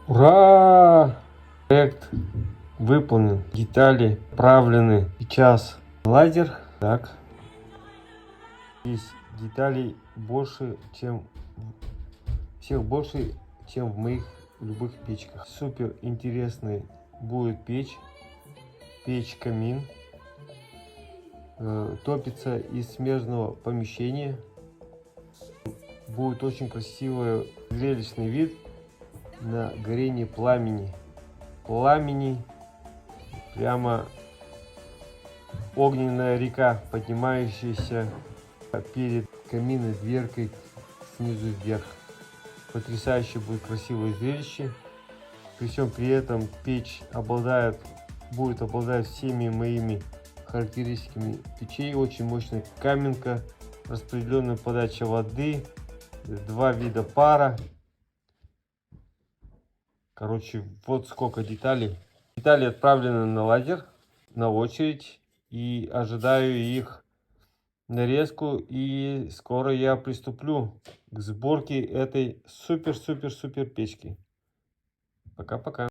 Ура! Проект выполнен, детали отправлены. Сейчас лазер. Так, здесь деталей больше, чем в моих любых печках. Супер интересный будет печь камин. Топится из смежного помещения. Будет очень красивый зрелищный вид на горение пламени. Прямо огненная река, поднимающаяся перед каминной дверкой снизу вверх. Потрясающе будет красивое зрелище. При всем при этом печь будет обладать всеми моими характеристиками печей. Очень мощная каменка, распределенная подача воды, 2 вида пара. Короче, вот сколько деталей. Детали отправлены на лазер, на очередь, и ожидаю их нарезку. И скоро я приступлю к сборке этой супер печки. Пока-пока.